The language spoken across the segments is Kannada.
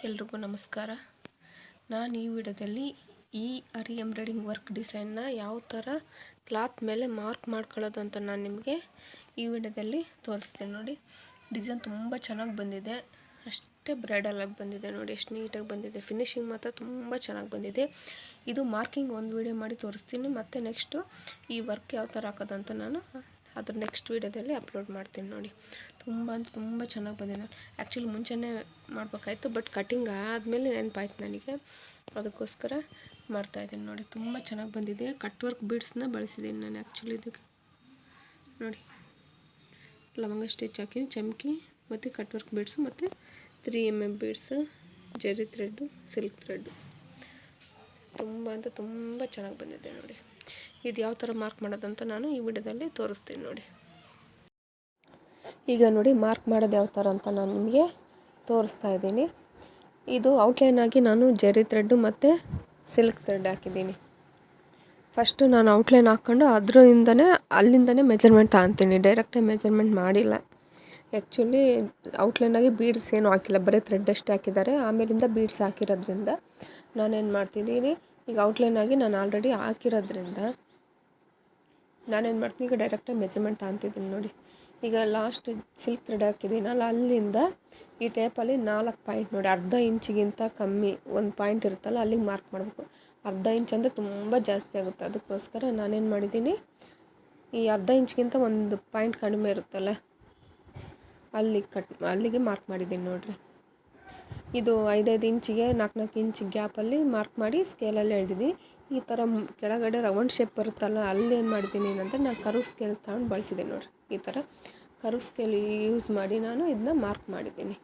ಎಲ್ರಿಗೂ ನಮಸ್ಕಾರ. ನಾನು ಈ ವಿಡಿಯೋದಲ್ಲಿ ಈ ಅರಿ ಎಂಬ್ರಾಯ್ಡಿಂಗ್ ವರ್ಕ್ ಡಿಸೈನ್ನ ಯಾವ ಥರ ಕ್ಲಾತ್ ಮೇಲೆ ಮಾರ್ಕ್ ಮಾಡ್ಕೊಳ್ಳೋದು ಅಂತ ನಾನು ನಿಮಗೆ ಈ ವಿಡಿಯೋದಲ್ಲಿ ತೋರಿಸ್ತೀನಿ. ನೋಡಿ, ಡಿಸೈನ್ ತುಂಬ ಚೆನ್ನಾಗಿ ಬಂದಿದೆ, ಅಷ್ಟೇ ಬ್ರೈಡಲ್ ಆಗಿ ಬಂದಿದೆ. ನೋಡಿ ಎಷ್ಟು ನೀಟಾಗಿ ಬಂದಿದೆ, ಫಿನಿಶಿಂಗ್ ಮಾತ್ರ ತುಂಬ ಚೆನ್ನಾಗಿ ಬಂದಿದೆ. ಇದು ಮಾರ್ಕಿಂಗ್ ಒಂದು ವಿಡಿಯೋ ಮಾಡಿ ತೋರಿಸ್ತೀನಿ, ಮತ್ತು ನೆಕ್ಸ್ಟು ಈ ವರ್ಕ್ ಯಾವ ಥರ ಹಾಕೋದಂತ ನಾನು ಅದ್ರ ನೆಕ್ಸ್ಟ್ ವೀಡಿಯೋದಲ್ಲಿ ಅಪ್ಲೋಡ್ ಮಾಡ್ತೀನಿ. ನೋಡಿ, ತುಂಬ ಚೆನ್ನಾಗಿ ಬಂದಿದೆ. ಆ್ಯಕ್ಚುಲಿ ಮುಂಚೆನೇ ಮಾಡಬೇಕಾಯ್ತು, ಬಟ್ ಕಟಿಂಗ್ ಆದಮೇಲೆ ನೆನಪಾಯ್ತು ನನಗೆ, ಅದಕ್ಕೋಸ್ಕರ ಮಾಡ್ತಾಯಿದ್ದೀನಿ. ನೋಡಿ, ತುಂಬ ಚೆನ್ನಾಗಿ ಬಂದಿದೆ. ಕಟ್ ವರ್ಕ್ ಬೀಡ್ಸ್ನ ಬಳಸಿದ್ದೀನಿ ನಾನು ಆ್ಯಕ್ಚುಲಿ ಇದಕ್ಕೆ. ನೋಡಿ, ಲವಂಗ ಸ್ಟಿಚ್ ಹಾಕಿ ಚಮಕಿ ಮತ್ತು ಕಟ್ ವರ್ಕ್ ಬೀಡ್ಸು ಮತ್ತು 3mm beads, Jerry thread, silk thread ತುಂಬ ಚೆನ್ನಾಗಿ ಬಂದಿದೆ. ನೋಡಿ, ಇದು ಯಾವ ಥರ ಮಾರ್ಕ್ ಮಾಡೋದಂತ ನಾನು ಈ ವಿಡಿಯೋದಲ್ಲಿ ತೋರಿಸ್ತೀನಿ. ನೋಡಿ, ಈಗ ನೋಡಿ ಮಾರ್ಕ್ ಮಾಡೋದು ಯಾವ ಥರ ಅಂತ ನಾನು ನಿಮಗೆ ತೋರಿಸ್ತಾ ಇದ್ದೀನಿ. ಇದು ಔಟ್ಲೈನ್ ಆಗಿ ನಾನು ಜೆರಿ ಥ್ರೆಡ್ಡು ಮತ್ತು ಸಿಲ್ಕ್ ಥ್ರೆಡ್ ಹಾಕಿದ್ದೀನಿ. ಫಸ್ಟು ನಾನು ಔಟ್ಲೈನ್ ಹಾಕ್ಕೊಂಡು ಅಲ್ಲಿಂದನೇ ಮೆಜರ್ಮೆಂಟ್ ತಗೊತೀನಿ. ಡೈರೆಕ್ಟಾಗಿ ಮೆಜರ್ಮೆಂಟ್ ಮಾಡಿಲ್ಲ. ಆ್ಯಕ್ಚುಲಿ ಔಟ್ಲೈನಾಗಿ ಬೀಡ್ಸ್ ಏನೂ ಹಾಕಿಲ್ಲ, ಬರೀ ಥ್ರೆಡ್ ಅಷ್ಟೇ ಹಾಕಿದ್ದಾರೆ. ಆಮೇಲಿಂದ ಬೀಡ್ಸ್ ಹಾಕಿರೋದ್ರಿಂದ ನಾನೇನು ಮಾಡ್ತಿದ್ದೀನಿ, ಈಗ ಔಟ್ಲೈನಾಗಿ ನಾನು ಆಲ್ರೆಡಿ ಹಾಕಿರೋದ್ರಿಂದ ನಾನೇನು ಮಾಡ್ತೀನಿ, ಈಗ ಡೈರೆಕ್ಟಾಗಿ ಮೆಜರ್ಮೆಂಟ್ ತಗೊತಿದ್ದೀನಿ. ನೋಡಿ, ಈಗ ಲಾಸ್ಟ್ ಸಿಲ್ಕ್ ಥ್ರೆಡ್ ಹಾಕಿದ್ದೀನಲ್ಲ, ಅಲ್ಲಿಂದ ಈ ಟೇಪಲ್ಲಿ 4 ಪಾಯಿಂಟ್ ನೋಡಿ, ಅರ್ಧ ಇಂಚಿಗಿಂತ ಕಮ್ಮಿ ಒಂದು ಪಾಯಿಂಟ್ ಇರುತ್ತಲ್ಲ, ಅಲ್ಲಿಗೆ ಮಾರ್ಕ್ ಮಾಡಬೇಕು. ಅರ್ಧ ಇಂಚ್ ಅಂದರೆ ತುಂಬ ಜಾಸ್ತಿ ಆಗುತ್ತೆ. ಅದಕ್ಕೋಸ್ಕರ ನಾನೇನು ಮಾಡಿದ್ದೀನಿ, ಈ ಅರ್ಧ ಇಂಚ್ಗಿಂತ ಒಂದು ಪಾಯಿಂಟ್ ಕಡಿಮೆ ಇರುತ್ತಲ್ಲ, ಅಲ್ಲಿಗೆ ಮಾರ್ಕ್ ಮಾಡಿದ್ದೀನಿ. ನೋಡಿರಿ, ಇದು 5 ಇಂಚಿಗೆ 4 ಇಂಚ್ ಗ್ಯಾಪಲ್ಲಿ ಮಾರ್ಕ್ ಮಾಡಿ ಸ್ಕೇಲಲ್ಲಿ ಎಳೆದಿದ್ದೀನಿ. ಈ ಥರ ಕೆಳಗಡೆ ರೌಂಡ್ ಶೇಪ್ ಬರುತ್ತಲ್ಲ, ಅಲ್ಲಿ ಏನು ಮಾಡಿದ್ದೀನಿ ಏನಂದರೆ ನಾನು ಕರ್ವ್ ಸ್ಕೇಲ್ ತಗೊಂಡು ಬಳಸಿದ್ದೀನಿ. ನೋಡಿರಿ, ಈ ಥರ ಕರ್ವ್ ಸ್ಕೇಲ್ ಯೂಸ್ ಮಾಡಿ ನಾನು ಇದನ್ನ ಮಾರ್ಕ್ ಮಾಡಿದ್ದೀನಿ.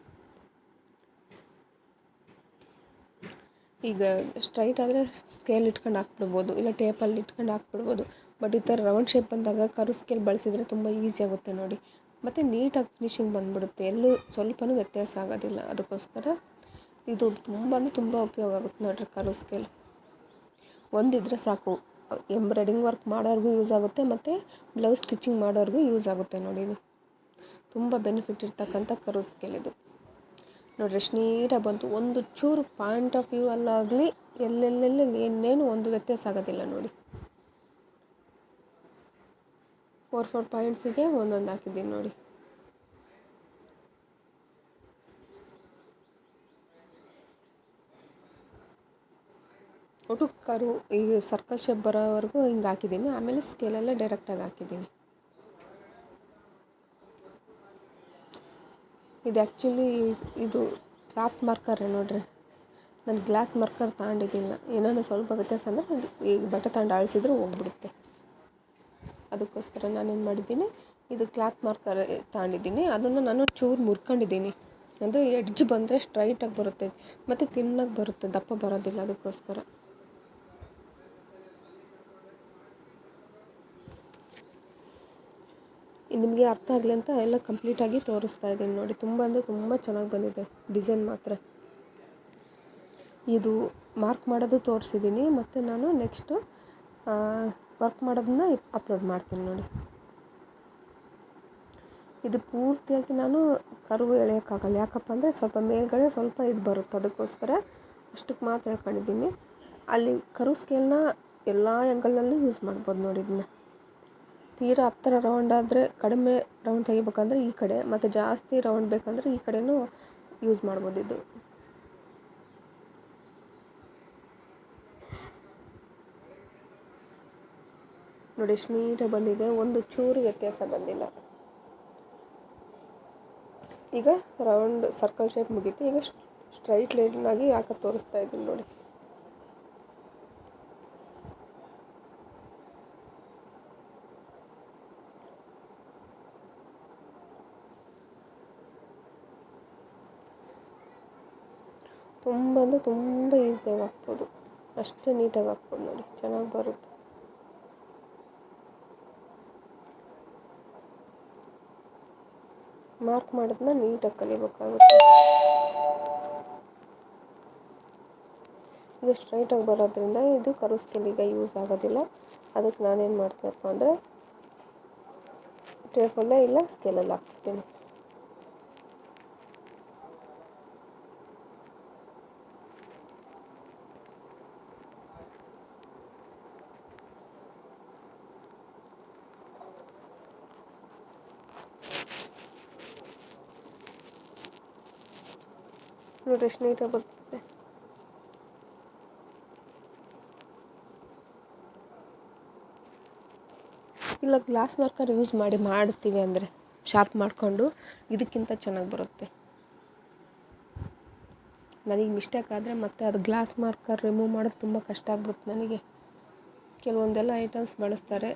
ಈಗ ಸ್ಟ್ರೈಟ್ ಆದರೆ ಸ್ಕೇಲ್ ಇಟ್ಕೊಂಡು ಹಾಕ್ಬಿಡ್ಬೋದು, ಇಲ್ಲ ಟೇಪಲ್ಲಿ ಇಟ್ಕೊಂಡು ಹಾಕ್ಬಿಡ್ಬೋದು. ಬಟ್ ಈ ಥರ ರೌಂಡ್ ಶೇಪ್ ಬಂದಾಗ ಕರ್ವ್ ಸ್ಕೇಲ್ ಬಳಸಿದರೆ ತುಂಬ ಈಸಿ ಆಗುತ್ತೆ. ನೋಡಿ, ಮತ್ತು ನೀಟಾಗಿ ಫಿನಿಶಿಂಗ್ ಬಂದುಬಿಡುತ್ತೆ, ಎಲ್ಲೂ ಸ್ವಲ್ಪನೂ ವ್ಯತ್ಯಾಸ ಆಗೋದಿಲ್ಲ. ಅದಕ್ಕೋಸ್ಕರ ಇದು ತುಂಬ ಉಪಯೋಗ ಆಗುತ್ತೆ. ನೋಡಿರಿ, ಕರ್ವ್ ಸ್ಕೇಲ್ ಒಂದಿದ್ರೆ ಸಾಕು, ಎಂಬ್ರಾಯ್ಡಿಂಗ್ ವರ್ಕ್ ಮಾಡೋರ್ಗೂ ಯೂಸ್ ಆಗುತ್ತೆ ಮತ್ತು ಬ್ಲೌಸ್ ಸ್ಟಿಚಿಂಗ್ ಮಾಡೋರ್ಗೂ ಯೂಸ್ ಆಗುತ್ತೆ. ನೋಡಿ, ಇದು ತುಂಬ ಬೆನಿಫಿಟ್ ಇರ್ತಕ್ಕಂಥ ಕರ್ವ್ ಸ್ಕೇಲ್ ಇದು. ನೋಡಿರಿ, ಎಷ್ಟು ನೀಟಾಗಿ ಬಂತು. ಒಂದು ಚೂರು ಪಾಯಿಂಟ್ ಆಫ್ ವ್ಯೂ ಅಲ್ಲಾಗಲಿ ಎಲ್ಲೆಲ್ಲೆಲ್ಲಿ ಏನೇನು ಒಂದು ವ್ಯತ್ಯಾಸ ಆಗೋದಿಲ್ಲ. ನೋಡಿ, 4 ಪಾಯಿಂಟ್ಸಿಗೆ ಒಂದೊಂದು ಹಾಕಿದ್ದೀನಿ. ನೋಡಿ, ಒಟ್ಟು ಕರು ಈಗ ಸರ್ಕಲ್ ಶೇಪ್ ಬರೋವರೆಗೂ ಹಿಂಗೆ ಹಾಕಿದ್ದೀನಿ. ಆಮೇಲೆ ಸ್ಕೇಲಲ್ಲೇ ಡೈರೆಕ್ಟಾಗಿ ಹಾಕಿದ್ದೀನಿ. ಇದು ಆ್ಯಕ್ಚುಲಿ ಇದು ಕ್ಲಾತ್ ಮಾರ್ಕರೇ. ನೋಡಿರಿ, ನಾನು ಗ್ಲಾಸ್ ಮಾರ್ಕರ್ ತಗೊಂಡಿದ್ದಿಲ್ಲ. ಏನಾದ್ರು ಸ್ವಲ್ಪ ವ್ಯತ್ಯಾಸ ಅಂದರೆ ಈಗ ಬಟ್ಟೆ ತಗೊಂಡು ಅಳಿಸಿದ್ರೂ ಹೋಗ್ಬಿಡುತ್ತೆ. ಅದಕ್ಕೋಸ್ಕರ ನಾನೇನು ಮಾಡಿದ್ದೀನಿ, ಇದು ಕ್ಲಾತ್ ಮಾರ್ಕರ್ ತಗೊಂಡಿದ್ದೀನಿ. ಅದನ್ನು ನಾನು ಚೂರು ಮುರ್ಕೊಂಡಿದ್ದೀನಿ, ಅಂದರೆ ಎಡ್ಜ್ ಬಂದರೆ ಸ್ಟ್ರೈಟಾಗಿ ಬರುತ್ತೆ ಮತ್ತು ತಿನ್ನಾಗಿ ಬರುತ್ತೆ, ದಪ್ಪ ಬರೋದಿಲ್ಲ. ಅದಕ್ಕೋಸ್ಕರ ನಿಮಗೆ ಅರ್ಥ ಆಗಲಿ ಅಂತ ಎಲ್ಲ ಕಂಪ್ಲೀಟಾಗಿ ತೋರಿಸ್ತಾ ಇದ್ದೀನಿ. ನೋಡಿ, ತುಂಬ ಚೆನ್ನಾಗಿ ಬಂದಿದೆ ಡಿಸೈನ್ ಮಾತ್ರ. ಇದು ಮಾರ್ಕ್ ಮಾಡೋದು ತೋರಿಸಿದ್ದೀನಿ, ಮತ್ತು ನಾನು ನೆಕ್ಸ್ಟು ವರ್ಕ್ ಮಾಡೋದನ್ನ ಅಪ್ಲೋಡ್ ಮಾಡ್ತೀನಿ. ನೋಡಿ, ಇದು ಪೂರ್ತಿಯಾಗಿ ನಾನು ಕರ್ವ್ ಎಳೆಯೋಕ್ಕಾಗಲ್ಲ, ಯಾಕಪ್ಪ ಅಂದರೆ ಸ್ವಲ್ಪ ಮೇಲ್ಗಡೆ ಸ್ವಲ್ಪ ಇದು ಬರುತ್ತೆ. ಅದಕ್ಕೋಸ್ಕರ ಅಷ್ಟಕ್ಕೆ ಮಾತ್ರ ಹೇಳ್ಕೊಂಡಿದ್ದೀನಿ. ಅಲ್ಲಿ ಕರ್ವ್ ಸ್ಕೇಲ್ನ ಎಲ್ಲ ಆ್ಯಂಗಲ್ನಲ್ಲೂ ಯೂಸ್ ಮಾಡ್ಬೋದು. ನೋಡಿ, ಇದನ್ನ ತೀರಾ ಹತ್ತಿರ ರೌಂಡ್ ಆದರೆ ಕಡಿಮೆ ರೌಂಡ್ ತೆಗಿಬೇಕಂದ್ರೆ ಈ ಕಡೆ, ಮತ್ತು ಜಾಸ್ತಿ ರೌಂಡ್ ಬೇಕಂದರೆ ಈ ಕಡೆನೂ ಯೂಸ್ ಮಾಡ್ಬೋದು. ಇದು ನೋಡಿ, ಎಷ್ಟು ನೀಟಾಗಿ ಬಂದಿದೆ, ಒಂದು ಚೂರು ವ್ಯತ್ಯಾಸ ಬಂದಿಲ್ಲ. ಈಗ ರೌಂಡ್ ಸರ್ಕಲ್ ಶೇಪ್ ಮುಗೀತು. ಈಗ ಸ್ಟ್ರೈಟ್ ಲೈನಾಗಿ ಹಾಕಿ ತೋರಿಸ್ತಾ ಇದ್ದೀನಿ. ನೋಡಿ, ತುಂಬ ಈಸಿಯಾಗಿ ಹಾಕ್ಬೋದು, ಅಷ್ಟೇ ನೀಟಾಗಿ ಹಾಕ್ಬೋದು. ನೋಡಿ, ಚೆನ್ನಾಗಿ ಬರುತ್ತೆ. ಮಾರ್ಕ್ ಮಾಡೋದನ್ನ ನೀಟಾಗಿ ಕಲಿಬೇಕಾಗುತ್ತೆ. ಇದು ಸ್ಟ್ರೈಟಾಗಿ ಬರೋದ್ರಿಂದ ಇದು ಕರ್ವ್ ಸ್ಕೇಲ್ ಈಗ ಯೂಸ್ ಆಗೋದಿಲ್ಲ. ಅದಕ್ಕೆ ನಾನೇನು ಮಾಡ್ತೀನಪ್ಪ ಅಂದರೆ ಟೇಪಲ್ಲೇ ಇಲ್ಲ ಸ್ಕೇಲಲ್ಲಿ ಹಾಕ್ಬಿಡ್ತೀನಿ. ನೋಡಿರಿ ಎಷ್ಟು ನೀಟಾಗಿ ಬರ್ತದೆ. ಇಲ್ಲ ಗ್ಲಾಸ್ ಮಾರ್ಕರ್ ಯೂಸ್ ಮಾಡ್ತೀವಿ ಅಂದರೆ ಶಾರ್ಪ್ ಮಾಡಿಕೊಂಡು ಇದಕ್ಕಿಂತ ಚೆನ್ನಾಗಿ ಬರುತ್ತೆ. ನನಗೆ ಮಿಸ್ಟೇಕ್ ಆದರೆ ಮತ್ತೆ ಅದು ಗ್ಲಾಸ್ ಮಾರ್ಕರ್ ರಿಮೂವ್ ಮಾಡೋದು ತುಂಬ ಕಷ್ಟ ಆಗ್ಬಿಡುತ್ತೆ ನನಗೆ. ಕೆಲವೊಂದೆಲ್ಲ ಐಟಮ್ಸ್ ಬಳಸ್ತಾರೆ.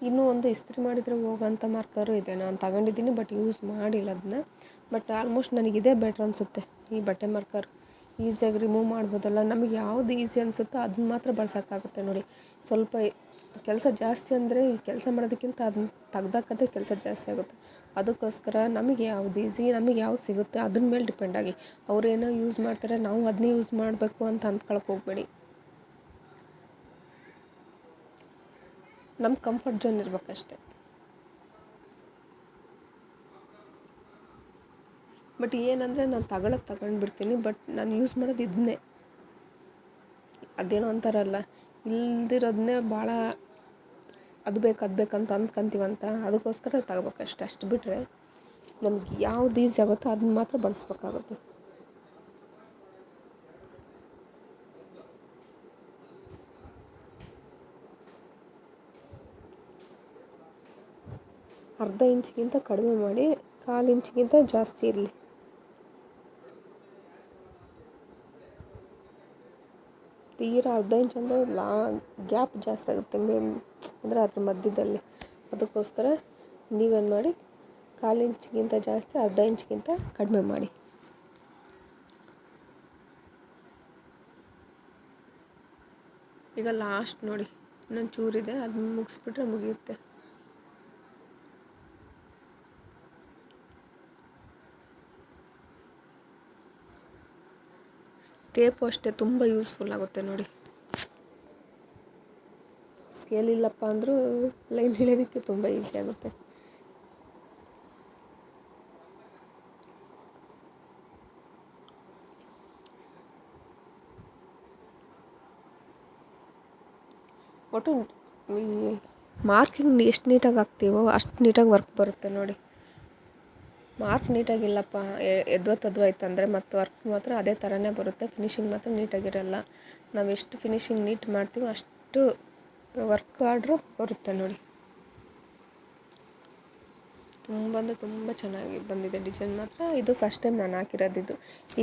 ಇನ್ನೂ ಒಂದು ಇಸ್ತ್ರಿ ಮಾಡಿದರೆ ಹೋಗೋಂಥ ಮಾರ್ಕರು ಇದೆ, ನಾನು ತಗೊಂಡಿದ್ದೀನಿ ಬಟ್ ಯೂಸ್ ಮಾಡಿಲ್ಲ ಅದನ್ನ. ಬಟ್ ಆಲ್ಮೋಸ್ಟ್ ನನಗಿದೇ ಬೆಟ್ರ್ ಅನಿಸುತ್ತೆ, ಈ ಬಟ್ಟೆ ಮಾರ್ಕರ್ ಈಸಿಯಾಗಿ ರಿಮೂವ್ ಮಾಡ್ಬೋದಲ್ಲ. ನಮಗೆ ಯಾವುದು ಈಸಿ ಅನಿಸುತ್ತೋ ಅದನ್ನ ಮಾತ್ರ ಬಳಸೋಕ್ಕಾಗುತ್ತೆ ನೋಡಿ. ಸ್ವಲ್ಪ ಕೆಲಸ ಜಾಸ್ತಿ ಅಂದರೆ ಈ ಕೆಲಸ ಮಾಡೋದಕ್ಕಿಂತ ಅದನ್ನ ತೆಗ್ದಾಕೋದೇ ಕೆಲಸ ಜಾಸ್ತಿ ಆಗುತ್ತೆ. ಅದಕ್ಕೋಸ್ಕರ ನಮಗೆ ಯಾವ್ದು ಈಸಿ, ನಮಗೆ ಯಾವ್ದು ಸಿಗುತ್ತೆ ಅದ್ರ ಮೇಲೆ ಡಿಪೆಂಡಾಗಿ ಅವರೇನೋ ಯೂಸ್ ಮಾಡ್ತಾರೆ ನಾವು ಅದನ್ನೇ ಯೂಸ್ ಮಾಡಬೇಕು ಅಂತ ಅಂದ್ಕೊಳಕ್ಕೆ ಹೋಗಬೇಡಿ. ನಮ್ಮ ಕಂಫರ್ಟ್ ಝೋನ್ ಇರಬೇಕಷ್ಟೆ. ಬಟ್ ಏನಂದರೆ ನಾನು ತಗೊಂಡ್ಬಿಡ್ತೀನಿ, ಬಟ್ ನಾನು ಯೂಸ್ ಮಾಡೋದು ಇದನ್ನೇ. ಅದೇನೋ ಅಂತಾರಲ್ಲ, ಇಲ್ದಿರೋದನ್ನೇ ಭಾಳ ಅದು ಬೇಕಂತ ಅಂದ್ಕೊಂತೀವಂತ, ಅದಕ್ಕೋಸ್ಕರ ತಗೋಬೇಕಷ್ಟೆ. ಅಷ್ಟು ಬಿಟ್ಟರೆ ನಮ್ಗೆ ಯಾವ್ದು ಈಸಿ ಆಗುತ್ತೋ ಅದನ್ನ ಮಾತ್ರ ಬಳಸ್ಬೇಕಾಗುತ್ತೆ. ಅರ್ಧ ಇಂಚಿಗಿಂತ ಕಡಿಮೆ ಮಾಡಿ, 1/4 ಇಂಚಿಗಿಂತ ಜಾಸ್ತಿ ಇರಲಿ. ತೀರಾ ಅರ್ಧ ಇಂಚ್ ಅಂದರೆ ಗ್ಯಾಪ್ ಜಾಸ್ತಿ ಆಗುತ್ತೆ ಅಂದರೆ ಅದ್ರ ಮಧ್ಯದಲ್ಲಿ. ಅದಕ್ಕೋಸ್ಕರ ನೀವೇನು ಮಾಡಿ, 1/4 ಇಂಚಿಗಿಂತ ಜಾಸ್ತಿ, ಅರ್ಧ ಇಂಚಿಗಿಂತ ಕಡಿಮೆ ಮಾಡಿ. ಈಗ ಲಾಸ್ಟ್ ನೋಡಿ, ಇನ್ನೊಂದು ಚೂರಿದೆ, ಅದನ್ನ ಮುಗಿಸ್ಬಿಟ್ರೆ ಮುಗಿಯುತ್ತೆ. ಟೇಪು ಅಷ್ಟೇ ತುಂಬ ಯೂಸ್ಫುಲ್ ಆಗುತ್ತೆ ನೋಡಿ. ಸ್ಕೇಲ್ ಇಲ್ಲಪ್ಪ ಅಂದರೂ ಲೈನ್ ಹಿಡಿಯೋದಕ್ಕೆ ತುಂಬ ಈಸಿ ಆಗುತ್ತೆ. ಒಟ್ಟು ಈ ಮಾರ್ಕಿಂಗ್ ಎಷ್ಟು ನೀಟಾಗಿ ಹಾಕ್ತೀವೋ ಅಷ್ಟು ನೀಟಾಗಿ ವರ್ಕ್ ಬರುತ್ತೆ ನೋಡಿ. ಮಾರ್ಕ್ ನೀಟಾಗಿಲ್ಲಪ್ಪ, ಎದ್ವತ್ತದ್ವಾಯ್ತಂದರೆ ಮತ್ತು ವರ್ಕ್ ಮಾತ್ರ ಅದೇ ಥರನೇ ಬರುತ್ತೆ, ಫಿನಿಶಿಂಗ್ ಮಾತ್ರ ನೀಟಾಗಿರಲ್ಲ. ನಾವು ಎಷ್ಟು ಫಿನಿಶಿಂಗ್ ನೀಟ್ ಮಾಡ್ತೀವೋ ಅಷ್ಟು ವರ್ಕ್ ಆರ್ಡ್ರು ಬರುತ್ತೆ ನೋಡಿ. ತುಂಬ ಚೆನ್ನಾಗಿ ಬಂದಿದೆ ಡಿಸೈನ್ ಮಾತ್ರ. ಇದು ಫಸ್ಟ್ ಟೈಮ್ ನಾನು ಹಾಕಿರೋದಿದ್ದು.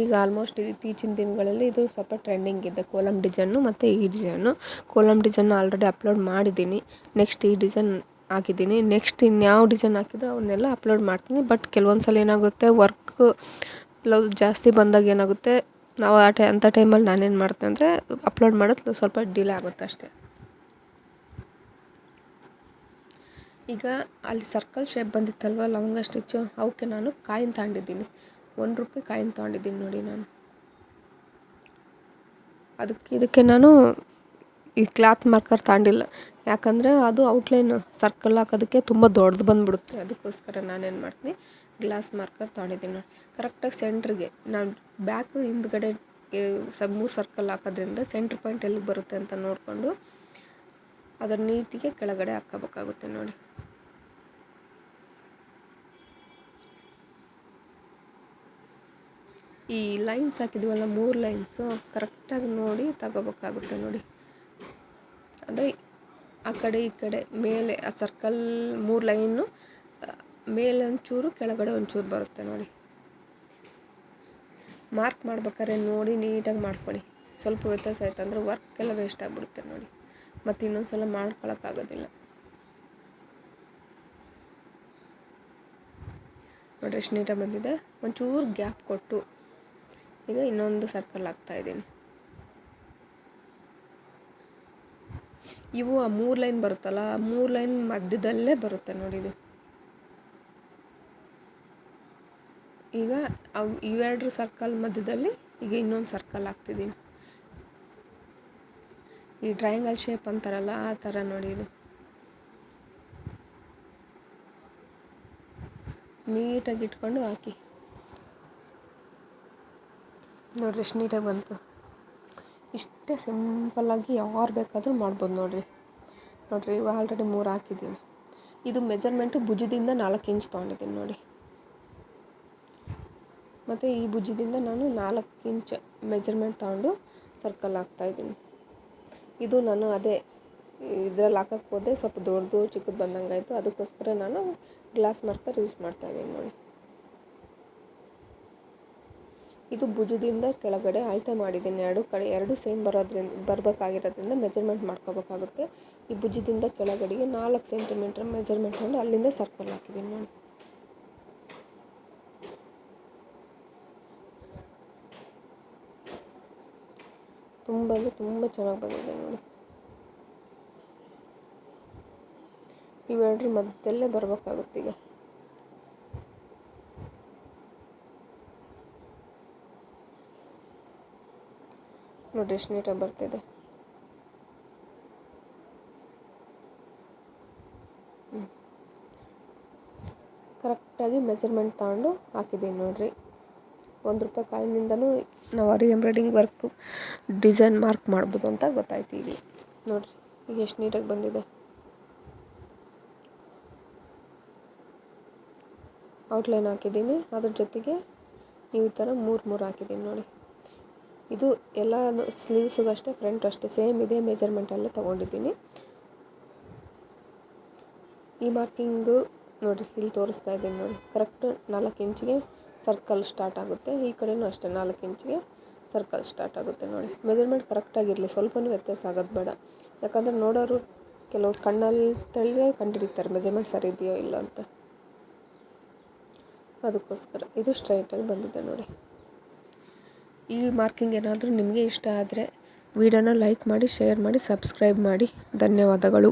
ಈಗ ಆಲ್ಮೋಸ್ಟ್ ಇತ್ತೀಚಿನ ದಿನಗಳಲ್ಲಿ ಇದು ಸ್ವಲ್ಪ ಟ್ರೆಂಡಿಂಗ್ ಇದೆ, ಕೋಲಮ್ ಡಿಸೈನು ಮತ್ತು ಈ design. Column design already upload ಮಾಡಿದ್ದೀನಿ, ನೆಕ್ಸ್ಟ್ ಈ ಡಿಸೈನ್ ಹಾಕಿದ್ದೀನಿ. ನೆಕ್ಸ್ಟ್ ಇನ್ಯಾವ ಡಿಸೈನ್ ಹಾಕಿದ್ರು ಅವನ್ನೆಲ್ಲ ಅಪ್ಲೋಡ್ ಮಾಡ್ತೀನಿ. ಬಟ್ ಕೆಲವೊಂದು ಸಲ ಏನಾಗುತ್ತೆ, ವರ್ಕ್ ಬ್ಲೌಸ್ ಜಾಸ್ತಿ ಬಂದಾಗ ಏನಾಗುತ್ತೆ, ನಾವು ಅಂಥ ಟೈಮಲ್ಲಿ ನಾನೇನು ಮಾಡ್ತೀನಿ ಅಂದರೆ ಅಪ್ಲೋಡ್ ಮಾಡೋದು ಸ್ವಲ್ಪ ಡಿಲೇ ಆಗುತ್ತೆ ಅಷ್ಟೇ. ಈಗ ಅಲ್ಲಿ ಸರ್ಕಲ್ ಶೇಪ್ ಬಂದಿತ್ತಲ್ವ ಲವಂಗ ಸ್ಟಿಚ್ಚು, ಅವಕ್ಕೆ ನಾನು ಕಾಯಿನ್ ತಗೊಂಡಿದ್ದೀನಿ, 1 ರೂಪಾಯಿ ಕಾಯಿನ್ ತೊಗೊಂಡಿದ್ದೀನಿ ನೋಡಿ ನಾನು. ಇದಕ್ಕೆ ನಾನು ಈ ಕ್ಲಾತ್ ಮಾರ್ಕರ್ ತಗೊಂಡಿಲ್ಲ, ಯಾಕಂದರೆ ಅದು ಔಟ್ಲೈನ್ ಸರ್ಕಲ್ ಹಾಕೋದಕ್ಕೆ ತುಂಬ ದೊಡ್ಡದು ಬಂದುಬಿಡುತ್ತೆ. ಅದಕ್ಕೋಸ್ಕರ ನಾನೇನು ಮಾಡ್ತೀನಿ, ಗ್ಲಾಸ್ ಮಾರ್ಕರ್ ತೊಗೊಂಡಿದ್ದೀನಿ ನೋಡಿ. ಕರೆಕ್ಟಾಗಿ ಸೆಂಟ್ರಿಗೆ ನಾನು ಬ್ಯಾಕು ಹಿಂದ್ಗಡೆ 3 ಸರ್ಕಲ್ ಹಾಕೋದ್ರಿಂದ ಸೆಂಟ್ರ್ ಪಾಯಿಂಟ್ ಎಲ್ಲಿಗೆ ಬರುತ್ತೆ ಅಂತ ನೋಡಿಕೊಂಡು ಅದರ ನೀಟಿಗೆ ಕೆಳಗಡೆ ಹಾಕ್ಕೋಬೇಕಾಗುತ್ತೆ ನೋಡಿ. ಈ ಲೈನ್ಸ್ ಹಾಕಿದ್ವಲ್ಲ 3 ಲೈನ್ಸು ಕರೆಕ್ಟಾಗಿ ನೋಡಿ ತಗೋಬೇಕಾಗುತ್ತೆ ನೋಡಿ. ಅಂದರೆ ಆ ಕಡೆ ಈ ಕಡೆ ಮೇಲೆ ಆ ಸರ್ಕಲ್ 3 ಲೈನು ಮೇಲೆ ಒಂಚೂರು ಕೆಳಗಡೆ ಒಂಚೂರು ಬರುತ್ತೆ ನೋಡಿ. ಮಾರ್ಕ್ ಮಾಡ್ಬೇಕಾದ್ರೆ ನೋಡಿ ನೀಟಾಗಿ ಮಾಡ್ಕೊಳ್ಳಿ. ಸ್ವಲ್ಪ ವ್ಯತ್ಯಾಸ ಆಯ್ತು ಅಂದರೆ ವರ್ಕ್ ಎಲ್ಲ ವೇಸ್ಟ್ ಆಗಿಬಿಡುತ್ತೆ ನೋಡಿ, ಮತ್ತು ಇನ್ನೊಂದು ಸಲ ಮಾಡ್ಕೊಳಕ್ಕಾಗೋದಿಲ್ಲ ನೋಡಿರಿ. ಎಷ್ಟು ನೀಟಾಗಿ ಬಂದಿದೆ. ಒಂಚೂರು ಗ್ಯಾಪ್ ಕೊಟ್ಟು ಈಗ ಇನ್ನೊಂದು ಸರ್ಕಲ್ ಹಾಕ್ತಾಯಿದ್ದೀನಿ. ಇವು ಆ 3 ಲೈನ್ ಬರುತ್ತಲ್ಲ, ಆ 3 ಲೈನ್ ಮಧ್ಯದಲ್ಲೇ ಬರುತ್ತೆ ನೋಡಿ ಇದು. ಈಗ ಇವೆರಡು ಸರ್ಕಲ್ ಮಧ್ಯದಲ್ಲಿ ಈಗ ಇನ್ನೊಂದು ಸರ್ಕಲ್ ಹಾಕ್ತಿದ್ದೀನಿ. ಈ ಟ್ರಯಾಂಗಲ್ ಶೇಪ್ ಅಂತಾರಲ್ಲ ಆ ಥರ ನೋಡಿ. ಇದು ನೀಟಾಗಿ ಇಟ್ಕೊಂಡು ಹಾಕಿ ನೋಡಿರಿ ಎಷ್ಟು ನೀಟಾಗಿ ಬಂತು. ಇಷ್ಟೇ ಸಿಂಪಲ್ಲಾಗಿ ಯಾರು ಬೇಕಾದರೂ ಮಾಡ್ಬೋದು ನೋಡಿರಿ. ಇವು ಆಲ್ರೆಡಿ 3 ಹಾಕಿದ್ದೀನಿ. ಇದು ಮೆಜರ್ಮೆಂಟು ಭುಜದಿಂದ 4 ಇಂಚ್ ತೊಗೊಂಡಿದ್ದೀನಿ ನೋಡಿ. ಮತ್ತು ಈ ಭುಜದಿಂದ ನಾನು 4 ಇಂಚ್ ಮೆಜರ್ಮೆಂಟ್ ತಗೊಂಡು ಸರ್ಕಲ್ ಹಾಕ್ತಾಯಿದ್ದೀನಿ. ಇದು ನಾನು ಅದೇ ಇದರಲ್ಲಿ ಹಾಕಕ್ಕೆ ಹೋದೆ, ಸ್ವಲ್ಪ ದೊಡ್ಡದು ಚಿಕ್ಕದು ಬಂದಂಗಾಯಿತು. ಅದಕ್ಕೋಸ್ಕರ ನಾನು ಗ್ಲಾಸ್ ಮಾರ್ಕರ್ ಯೂಸ್ ಮಾಡ್ತಾಯಿದ್ದೀನಿ ನೋಡಿ. ಇದು ಭುಜದಿಂದ ಕೆಳಗಡೆ ಅಳತೆ ಮಾಡಿದ್ದೀನಿ. ಎರಡು ಸೇಮ್ ಬರಬೇಕಾಗಿರೋದ್ರಿಂದ ಮೆಜರ್ಮೆಂಟ್ ಮಾಡ್ಕೋಬೇಕಾಗುತ್ತೆ. ಈ ಭುಜದಿಂದ ಕೆಳಗಡೆಗೆ 4 ಸೆಂಟಿಮೀಟ್ರ್ ಮೆಜರ್ಮೆಂಟ್ ತಗೊಂಡು ಅಲ್ಲಿಂದ ಸರ್ಕಲ್ ಹಾಕಿದ್ದೀನಿ ನೋಡಿ. ತುಂಬ ಚೆನ್ನಾಗಿ ಬಂದಿದೆ ನೋಡಿ. ಇವೆರಡರ ಮಧ್ಯದಲ್ಲೇ ಬರಬೇಕಾಗುತ್ತೆ. ಈಗ ನೋಡಿ ಎಷ್ಟು ನೀಟಾಗಿ ಬರ್ತಿದೆ. ಕರೆಕ್ಟಾಗಿ ಮೆಜರ್ಮೆಂಟ್ ತಗೊಂಡು ಹಾಕಿದ್ದೀನಿ ನೋಡಿರಿ. ₹1 ಕಾಯಿನಿಂದನೂ ನಾವು ಎಂಬ್ರಾಯ್ಡಿಂಗ್ ವರ್ಕ್ ಡಿಸೈನ್ ಮಾರ್ಕ್ ಮಾಡ್ಬೋದು ಅಂತ ಗೊತ್ತಾಯ್ತು ಈಗ ನೋಡಿರಿ. ಈಗ ಎಷ್ಟು ನೀಟಾಗಿ ಬಂದಿದೆ. ಔಟ್ಲೈನ್ ಹಾಕಿದ್ದೀನಿ, ಅದ್ರ ಜೊತೆಗೆ ಈ ಥರ 3 ಹಾಕಿದ್ದೀನಿ ನೋಡಿ. ಇದು ಎಲ್ಲ ಸ್ಲೀವ್ಸಿಗೂ ಅಷ್ಟೇ, ಫ್ರಂಟ್ ಅಷ್ಟೇ ಸೇಮ್ ಇದೆ ಮೆಜರ್ಮೆಂಟಲ್ಲೇ ತೊಗೊಂಡಿದ್ದೀನಿ. ಈ ಮಾರ್ಕಿಂಗು ನೋಡಿ ಇಲ್ಲಿ ತೋರಿಸ್ತಾ ಇದ್ದೀನಿ ನೋಡಿ. ಕರೆಕ್ಟ್ 4 ಇಂಚಿಗೆ ಸರ್ಕಲ್ ಸ್ಟಾರ್ಟ್ ಆಗುತ್ತೆ. ಈ ಕಡೆಯೂ ಅಷ್ಟೇ 4 ಇಂಚಿಗೆ ಸರ್ಕಲ್ ಸ್ಟಾರ್ಟ್ ಆಗುತ್ತೆ ನೋಡಿ. ಮೆಜರ್ಮೆಂಟ್ ಕರೆಕ್ಟಾಗಿರಲಿ, ಸ್ವಲ್ಪನೂ ವ್ಯತ್ಯಾಸ ಆಗೋದು ಬೇಡ. ಯಾಕಂದರೆ ನೋಡೋರು ಕೆಲವು ಕಣ್ಣಲ್ಲಿ ತಳ್ಳಿ ಕಂಡುಹಿಡಿತಾರೆ ಮೆಜರ್ಮೆಂಟ್ ಸರಿ ಇದೆಯೋ ಇಲ್ಲ ಅಂತ. ಅದಕ್ಕೋಸ್ಕರ ಇದು ಸ್ಟ್ರೈಟಾಗಿ ಬಂದಿದೆ ನೋಡಿ. ಈ ಮಾರ್ಕಿಂಗ್ ಏನಾದರೂ ನಿಮಗೆ ಇಷ್ಟ ಆದರೆ ವಿಡಿಯೋನ ಲೈಕ್ ಮಾಡಿ, ಶೇರ್ ಮಾಡಿ, ಸಬ್ಸ್ಕ್ರೈಬ್ ಮಾಡಿ. ಧನ್ಯವಾದಗಳು.